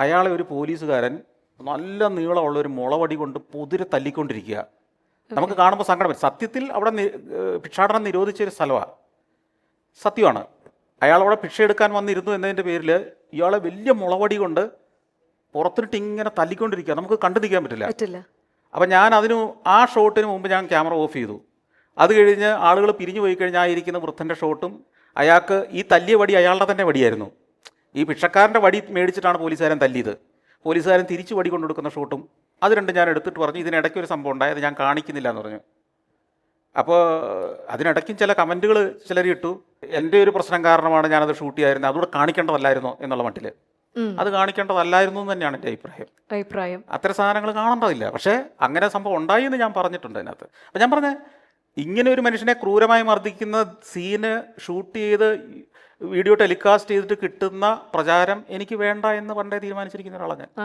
അയാളെ ഒരു പോലീസുകാരൻ നല്ല നീളമുള്ള ഒരു മുളവടി കൊണ്ട് പൊതിരെ തല്ലിക്കൊണ്ടിരിക്കുക. നമുക്ക് കാണുമ്പോൾ സങ്കടം വരും. സത്യത്തിൽ അവിടെ ഭിക്ഷാടനം നിരോധിച്ചൊരു സ്ഥലമാണ്, സത്യമാണ്. അയാൾ അവിടെ ഭിക്ഷ എടുക്കാൻ വന്നിരുന്നു എന്നതിൻ്റെ പേരിൽ ഇയാളെ വലിയ മുളവടി കൊണ്ട് പുറത്തിട്ട് ഇങ്ങനെ തല്ലിക്കൊണ്ടിരിക്കുക. നമുക്ക് കണ്ടു നിൽക്കാൻ പറ്റില്ല. അപ്പം ഞാൻ ആ ഷോട്ടിന് മുമ്പ് ഞാൻ ക്യാമറ ഓഫ് ചെയ്തു. അത് കഴിഞ്ഞ് ആളുകൾ പിരിഞ്ഞു പോയി കഴിഞ്ഞാൽ ആ ഇരിക്കുന്ന വൃദ്ധൻ്റെ ഷോട്ടും അയാൾക്ക് ഈ തല്ലിയ വടി അയാളുടെ തന്നെ വടിയായിരുന്നു. ഈ ഭിക്ഷക്കാരൻ്റെ വടി മേടിച്ചിട്ടാണ് പോലീസുകാരൻ തല്ലിയത്. പോലീസുകാരൻ തിരിച്ച് വടി കൊണ്ടുകൊടുക്കുന്ന ഷോട്ടും അത് രണ്ടും ഞാൻ എടുത്തിട്ട് പറഞ്ഞു ഇതിനിടയ്ക്ക് ഒരു സംഭവം ഉണ്ടായത് ഞാൻ കാണിക്കുന്നില്ല എന്ന് പറഞ്ഞു. അപ്പോൾ അതിനിടയ്ക്കും ചില കമൻറ്റുകൾ ചിലർ ഇട്ടു, എൻ്റെ ഒരു പ്രശ്നം കാരണമാണ് ഞാനത് ഷൂട്ട് ചെയ്യായിരുന്നത്, അതുകൂടെ കാണിക്കേണ്ടതല്ലായിരുന്നോ എന്നുള്ള മട്ടിൽ. അത് കാണിക്കേണ്ടതല്ലായിരുന്നു എന്ന് തന്നെയാണ് എൻ്റെ അഭിപ്രായം. അത്തരം സാധനങ്ങൾ കാണേണ്ടതില്ല. പക്ഷേ അങ്ങനെ സംഭവം ഉണ്ടായി എന്ന് ഞാൻ പറഞ്ഞിട്ടുണ്ട് അതിനകത്ത്. അപ്പം ഞാൻ പറഞ്ഞ ഇങ്ങനെ ഒരു മനുഷ്യനെ ക്രൂരമായി മർദ്ദിക്കുന്ന സീന് ഷൂട്ട് ചെയ്ത് വീഡിയോ ടെലികാസ്റ്റ് ചെയ്തിട്ട് കിട്ടുന്ന പ്രചാരം എനിക്ക് വേണ്ട എന്ന് പണ്ടേ തീരുമാനിച്ചിരിക്കുന്ന ഒരാളാണ് ഞാൻ.